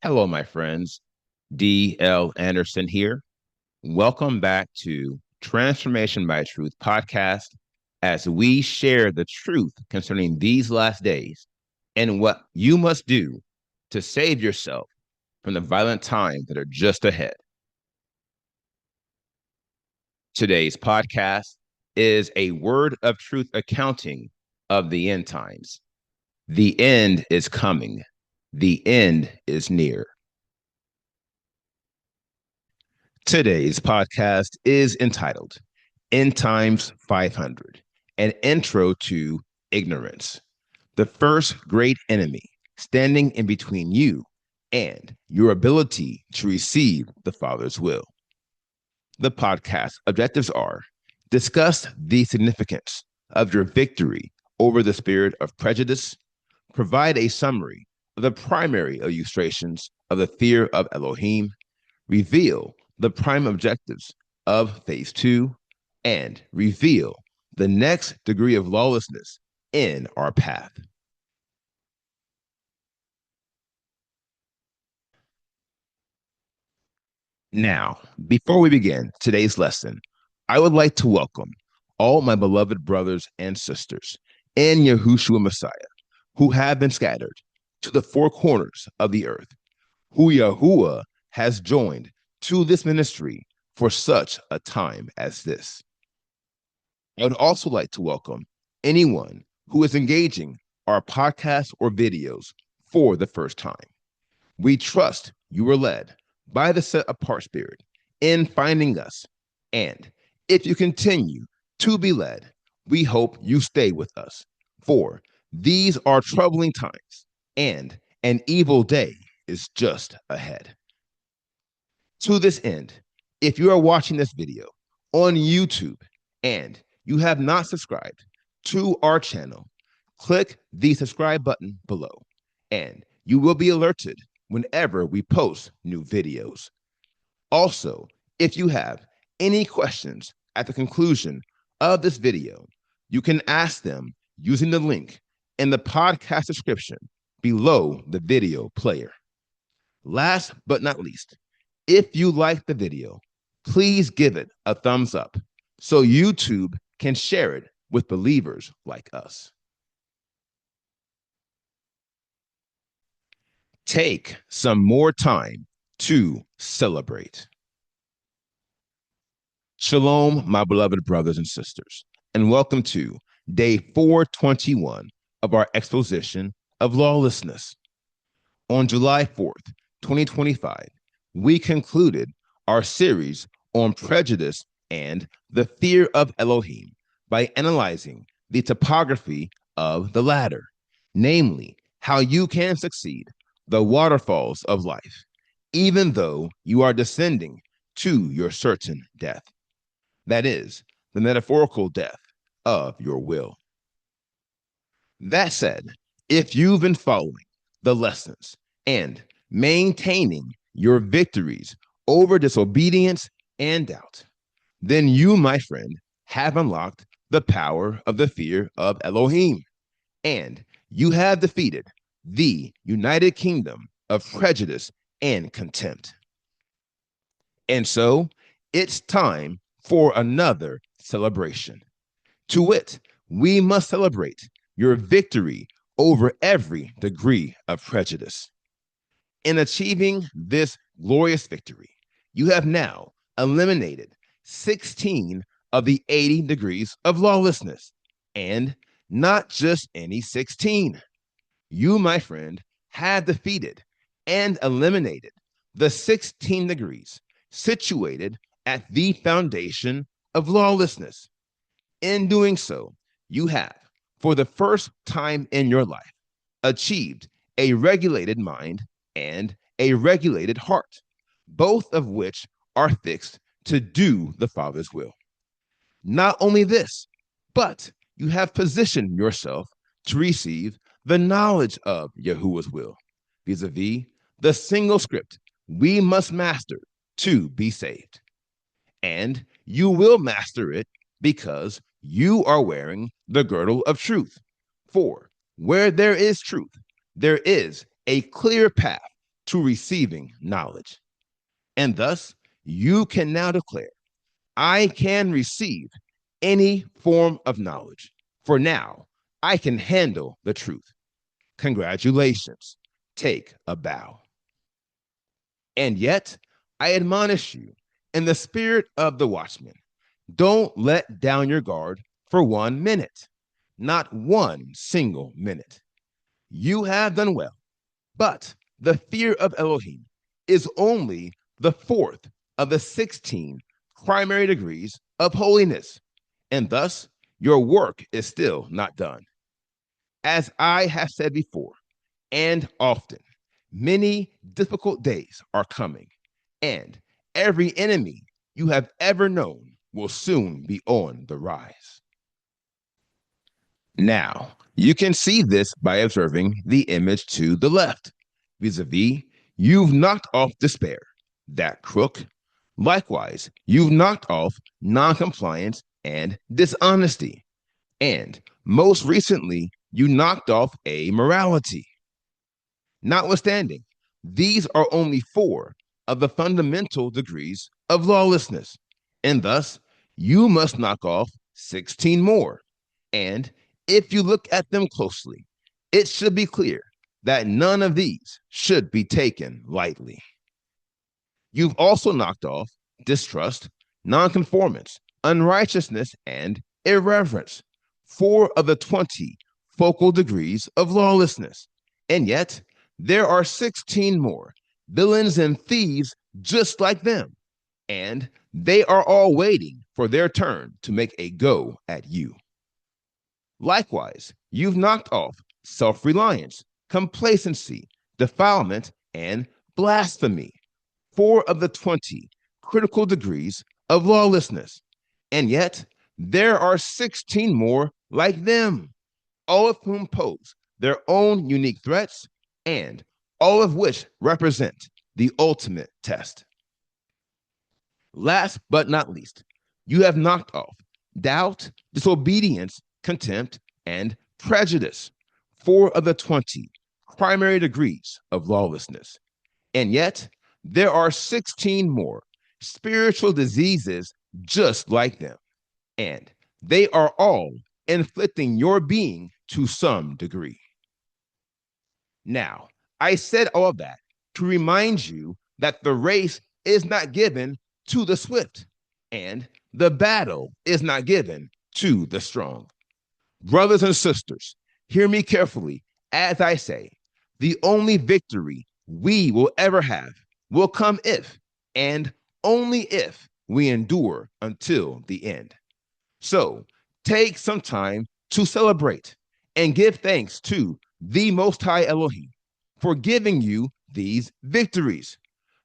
Hello, my friends. D.L. Anderson here. Welcome back to Transformation by Truth podcast as we share the truth concerning these last days and what you must do to save yourself from the violent times that are just ahead. Today's podcast is a word of truth accounting of the end times. The end is coming. The end is near. Today's podcast is entitled End Times 500, an intro to ignorance, the first great enemy standing in between you and your ability to receive the Father's will. The podcast objectives are discuss the significance of your victory over the spirit of prejudice, provide a summary of the primary illustrations of the fear of Elohim, reveal the prime objectives of phase two, and reveal the next degree of lawlessness in our path. Now, before we begin today's lesson, I would like to welcome all my beloved brothers and sisters in Yahushua Messiah who have been scattered to the four corners of the earth, who Yahuwah has joined to this ministry for such a time as this. I would also like to welcome anyone who is engaging our podcast or videos for the first time. We trust you were led by the set apart spirit in finding us. And if you continue to be led, we hope you stay with us. For these are troubling times, and an evil day is just ahead. To this end, if you are watching this video on YouTube and you have not subscribed to our channel, click the subscribe button below and you will be alerted whenever we post new videos. Also, if you have any questions at the conclusion of this video, you can ask them using the link in the podcast description below the video player. Last but not least, if you like the video, please give it a thumbs up so YouTube can share it with believers like us. Take some more time to celebrate. Shalom, my beloved brothers and sisters, and welcome to day 421 of our exposition of lawlessness. On July 4th, 2025, we concluded our series on prejudice and the fear of Elohim by analyzing the topography of the latter, namely, how you can succeed the waterfalls of life, even though you are descending to your certain death. That is, the metaphorical death of your will. That said, if you've been following the lessons and maintaining your victories over disobedience and doubt, then you, my friend, have unlocked the power of the fear of Elohim, and you have defeated the United Kingdom of prejudice and contempt. And so it's time for another celebration. To wit, we must celebrate your victory over every degree of prejudice. In achieving this glorious victory, you have now eliminated 16 of the 80 degrees of lawlessness, and not just any 16. You, my friend, have defeated and eliminated the 16 degrees situated at the foundation of lawlessness. In doing so, you have, for the first time in your life, achieved a regulated mind and a regulated heart, both of which are fixed to do the Father's will. Not only this, but you have positioned yourself to receive the knowledge of Yahuwah's will, vis-a-vis the single script we must master to be saved. And you will master it because you are wearing the girdle of truth. For where there is truth, there is a clear path to receiving knowledge. And thus, you can now declare, I can receive any form of knowledge, for now I can handle the truth. Congratulations. Take a bow. And yet, I admonish you in the spirit of the watchman, don't let down your guard for 1 minute, not one single minute. You have done well, but the fear of Elohim is only the fourth of the 16 primary degrees of holiness, and thus your work is still not done. As I have said before, and often, many difficult days are coming, and every enemy you have ever known will soon be on the rise. Now, you can see this by observing the image to the left. Vis-a-vis, you've knocked off despair, that crook. Likewise, you've knocked off noncompliance and dishonesty. And most recently, you knocked off amorality. Notwithstanding, these are only 4 of the fundamental degrees of lawlessness, and thus you must knock off 16 more. And if you look at them closely, it should be clear that none of these should be taken lightly. You've also knocked off distrust, nonconformance, unrighteousness, and irreverence, 4 of the 20 focal degrees of lawlessness. And yet, there are 16 more villains and thieves just like them, and they are all waiting for their turn to make a go at you. Likewise, you've knocked off self-reliance, complacency, defilement, and blasphemy, 4 of the 20 critical degrees of lawlessness. And yet, there are 16 more like them, all of whom pose their own unique threats, and all of which represent the ultimate test. Last but not least, you have knocked off doubt, disobedience, contempt, and prejudice, 4 of the 20 primary degrees of lawlessness. And yet, there are 16 more spiritual diseases just like them, and they are all inflicting your being to some degree. Now, I said all of that to remind you that the race is not given to the swift, and the battle is not given to the strong. Brothers and sisters, hear me carefully as I say, the only victory we will ever have will come if, and only if, we endure until the end. So take some time to celebrate and give thanks to the Most High Elohim for giving you these victories.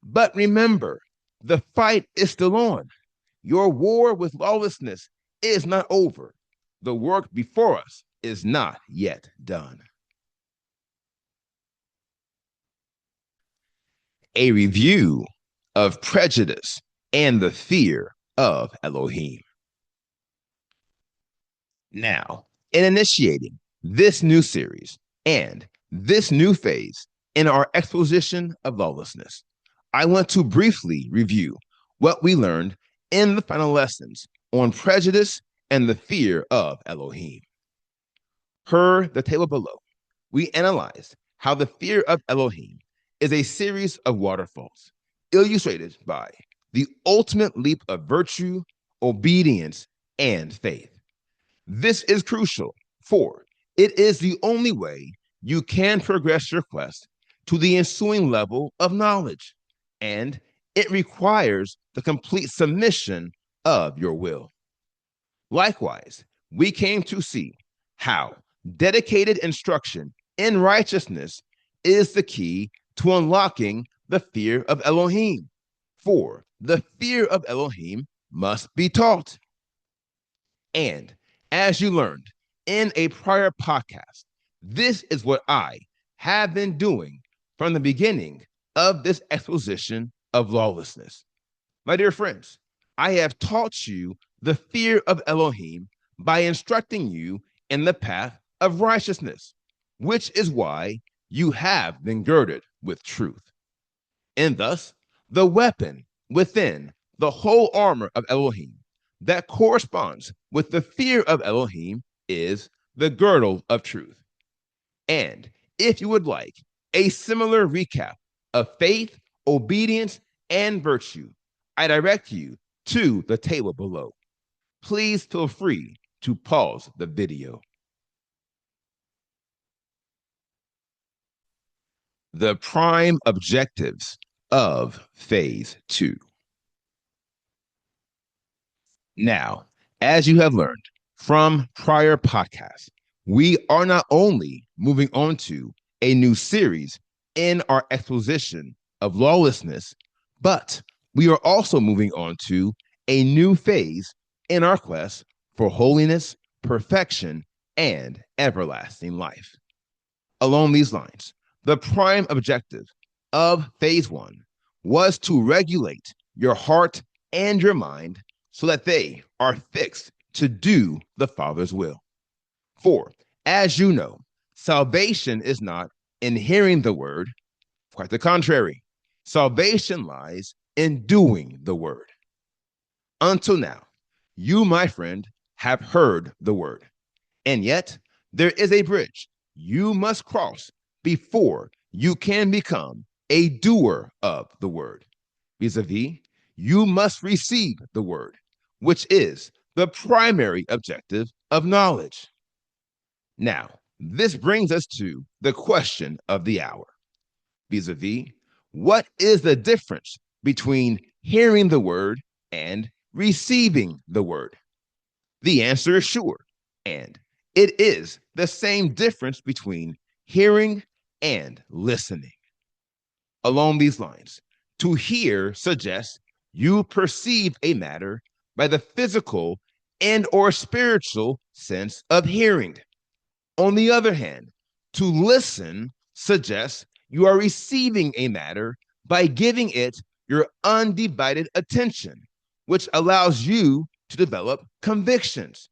But remember, the fight is still on. Your war with lawlessness is not over. The work before us is not yet done. A review of prejudice and the fear of Elohim. Now, in initiating this new series and this new phase in our exposition of lawlessness, I want to briefly review what we learned in the final lessons on prejudice and the fear of Elohim. Per the table below, we analyzed how the fear of Elohim is a series of waterfalls illustrated by the ultimate leap of virtue, obedience, and faith. This is crucial, for it is the only way you can progress your quest to the ensuing level of knowledge, and it requires the complete submission of your will. Likewise, we came to see how dedicated instruction in righteousness is the key to unlocking the fear of Elohim, for the fear of Elohim must be taught. And as you learned in a prior podcast, this is what I have been doing from the beginning of this exposition of lawlessness. My dear friends, I have taught you the fear of Elohim by instructing you in the path of righteousness, which is why you have been girded with truth. and thus the weapon within the whole armor of Elohim that corresponds with the fear of Elohim is the girdle of truth. And if you would like a similar recap of faith, obedience, and virtue, I direct you to the table below. Please feel free to pause the video. The prime objectives of Phase 2. Now, as you have learned from prior podcasts, we are not only moving on to a new series in our exposition of lawlessness, but we are also moving on to a new phase in our quest for holiness, perfection, and everlasting life. Along these lines, the prime objective of Phase 1 was to regulate your heart and your mind so that they are fixed to do the Father's will. For, as you know, salvation is not in hearing the word, quite the contrary. Salvation lies in doing the word. Until now, you, my friend, have heard the word, and yet there is a bridge you must cross before you can become a doer of the word. Vis-a-vis, you must receive the word, which is the primary objective of knowledge. Now, this brings us to the question of the hour. Vis-a-vis, what is the difference between hearing the word and receiving the word? The answer is sure, and it is the same difference between hearing and listening. Along these lines, to hear suggests you perceive a matter by the physical and or spiritual sense of hearing. On the other hand, to listen suggests you are receiving a matter by giving it your undivided attention, which allows you to develop convictions.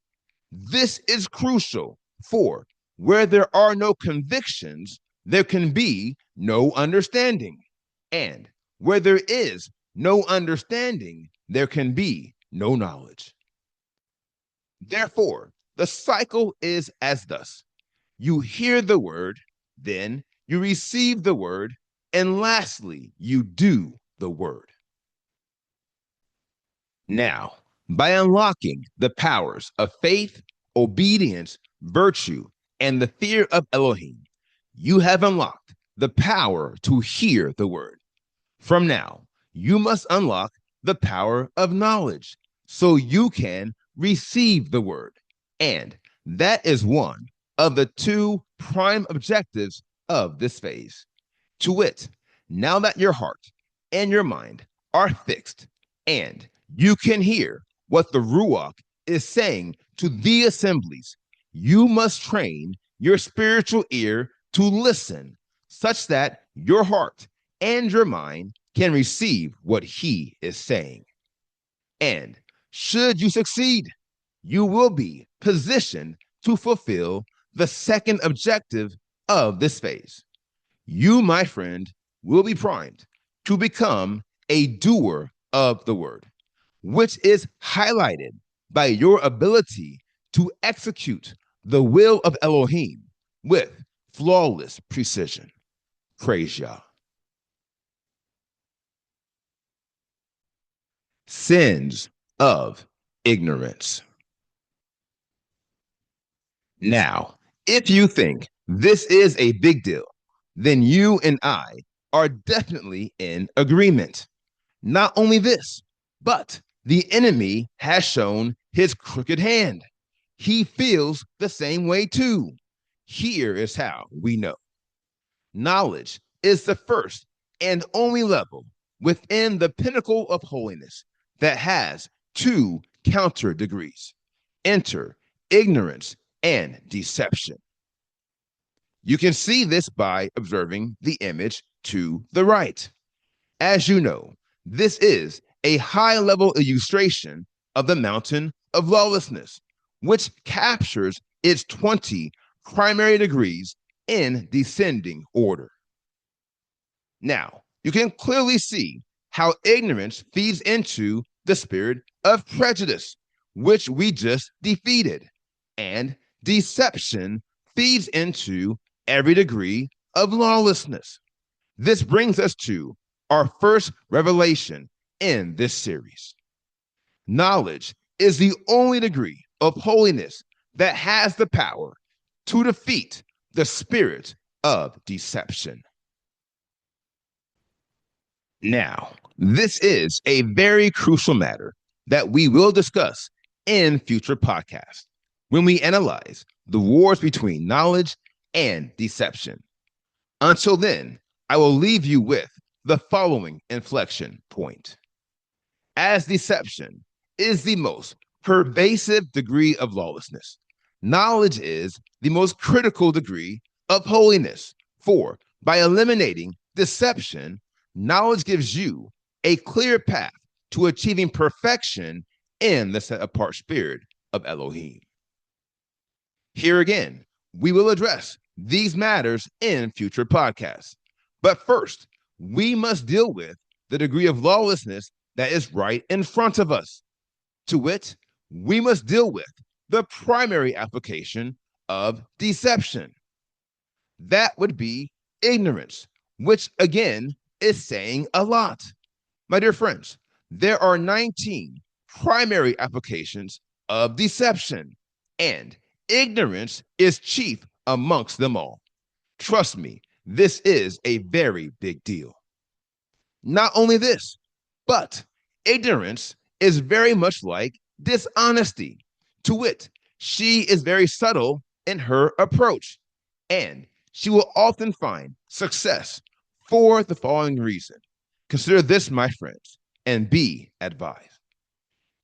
This is crucial, for where there are no convictions, there can be no understanding. And where there is no understanding, there can be no knowledge. Therefore, the cycle is as thus. You hear the word, then you receive the word, and lastly, you do the word. Now, by unlocking the powers of faith, obedience, virtue, and the fear of Elohim, you have unlocked the power to hear the word. From now, you must unlock the power of knowledge so you can receive the word. And that is one of the two prime objectives of this phase. To wit, now that your heart and your mind are fixed and you can hear what the Ruach is saying to the assemblies, you must train your spiritual ear to listen such that your heart and your mind can receive what he is saying. And should you succeed, you will be positioned to fulfill the second objective of this phase. You, my friend, will be primed to become a doer of the word, which is highlighted by your ability to execute the will of Elohim with flawless precision. Praise Yah. Sins of ignorance. Now, if you think this is a big deal, then you and I are definitely in agreement. Not only this, but the enemy has shown his crooked hand. He feels the same way too. Here is how we know. Knowledge is the first and only level within the pinnacle of holiness that has two counter degrees. Enter ignorance and deception. You can see this by observing the image to the right. As you know, this is a high-level illustration of the mountain of lawlessness, which captures its 20 primary degrees in descending order. Now, you can clearly see how ignorance feeds into the spirit of prejudice, which we just defeated, and deception feeds into every degree of lawlessness. This brings us to our first revelation in this series. Knowledge is the only degree of holiness that has the power to defeat the spirit of deception. Now, this is a very crucial matter that we will discuss in future podcasts when we analyze the wars between knowledge and deception. Until then, I will leave you with the following inflection point. As deception is the most pervasive degree of lawlessness, knowledge is the most critical degree of holiness. For by eliminating deception, knowledge gives you a clear path to achieving perfection in the set apart spirit of Elohim. Here again, we will address these matters in future podcasts. But first, we must deal with the degree of lawlessness that is right in front of us. To wit, we must deal with the primary application of deception. That would be ignorance, which again is saying a lot. My dear friends, there are 19 primary applications of deception, and ignorance is chief amongst them all. Trust me, this is a very big deal. Not only this, but ignorance is very much like dishonesty. To wit, she is very subtle in her approach, and she will often find success for the following reason. Consider this, my friends, and be advised.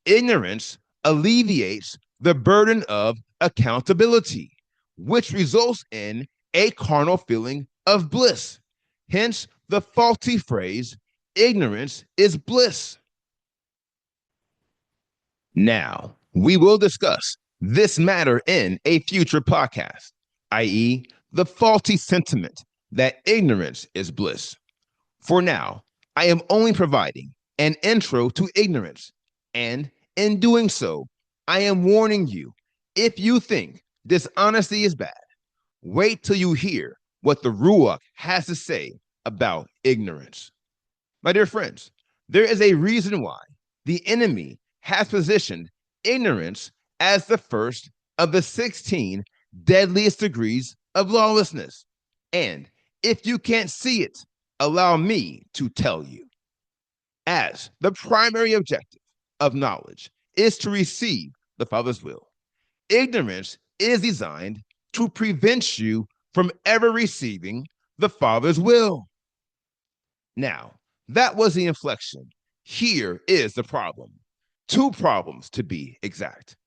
Ignorance alleviates the burden of accountability, which results in a carnal feeling of bliss. Hence, the faulty phrase, ignorance is bliss. Now, we will discuss this matter in a future podcast, i.e., the faulty sentiment that ignorance is bliss. For now, I am only providing an intro to ignorance, and in doing so, I am warning you, if you think dishonesty is bad, wait till you hear what the Ruach has to say about ignorance. My dear friends, there is a reason why the enemy has positioned ignorance as the first of the 16 deadliest degrees of lawlessness. And if you can't see it, allow me to tell you. As the primary objective of knowledge is to receive the Father's will, ignorance is designed to prevent you from ever receiving the Father's will. Now, that was the inflection. Here is the problem. Two problems to be exact.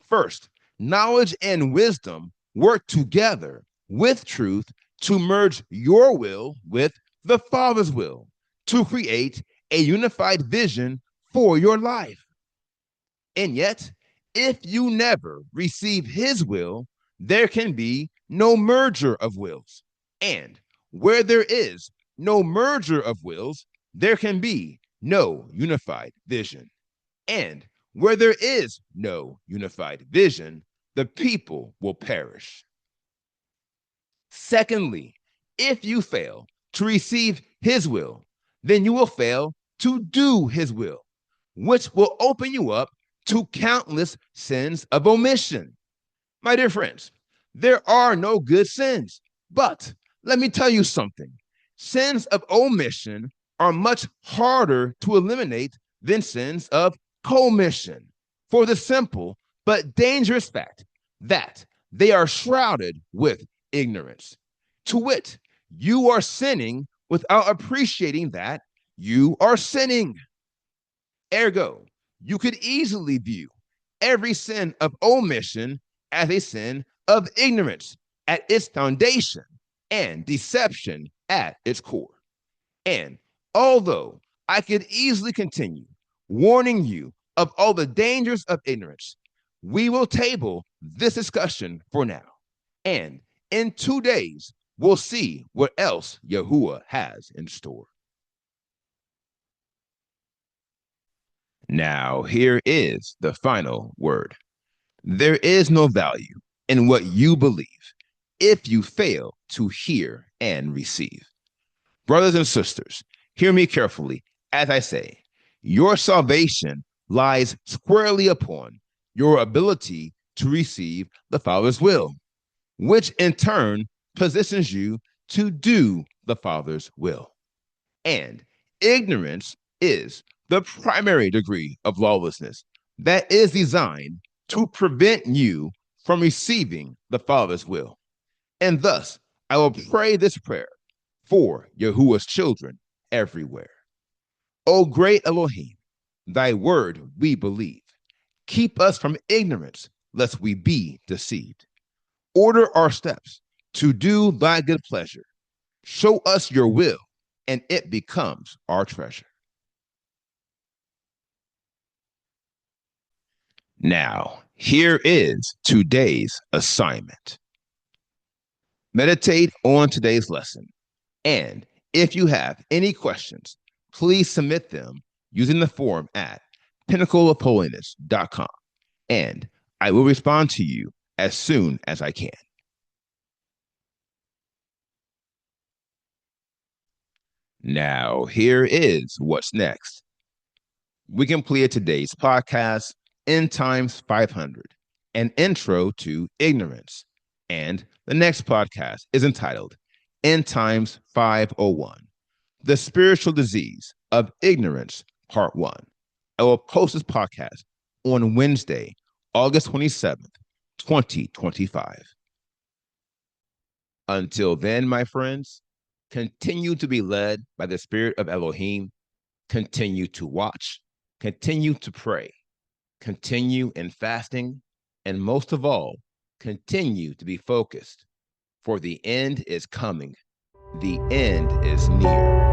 First, knowledge and wisdom work together with truth to merge your will with the Father's will to create a unified vision for your life. And yet, if you never receive his will, there can be no merger of wills. And where there is no merger of wills, there can be no unified vision. And where there is no unified vision, the people will perish. Secondly, if you fail to receive his will, then you will fail to do his will, which will open you up to countless sins of omission. My dear friends, there are no good sins, but let me tell you something. Sins of omission are much harder to eliminate than sins of commission, for the simple but dangerous fact that they are shrouded with ignorance. To wit, you are sinning without appreciating that you are sinning. Ergo, you could easily view every sin of omission as a sin of ignorance at its foundation and deception at its core. And although I could easily continue warning you of all the dangers of ignorance, we will table this discussion for now. And in 2 days, we'll see what else Yahuwah has in store. Now, here is the final word. There is no value in what you believe if you fail to hear and receive. Brothers and sisters, hear me carefully as I say, your salvation lies squarely upon your ability to receive the Father's will, which in turn positions you to do the Father's will. And ignorance is the primary degree of lawlessness that is designed to prevent you from receiving the Father's will. And thus, I will pray this prayer for Yahuwah's children everywhere. O great Elohim, thy word we believe. Keep us from ignorance, lest we be deceived. Order our steps to do thy good pleasure. Show us your will, and it becomes our treasure. Now, here is today's assignment. Meditate on today's lesson. And if you have any questions, please submit them using the form at pinnacleofholiness.com. And I will respond to you as soon as I can. Now, here is what's next. We completed today's podcast, End Times 500, an intro to ignorance. And the next podcast is entitled End Times 501, The Spiritual Disease of Ignorance, Part 1. I will post this podcast on Wednesday, August 27th, 2025. Until then, my friends, continue to be led by the Spirit of Elohim. Continue to watch. Continue to pray. Continue in fasting. And most of all, continue to be focused. For the end is coming. The end is near.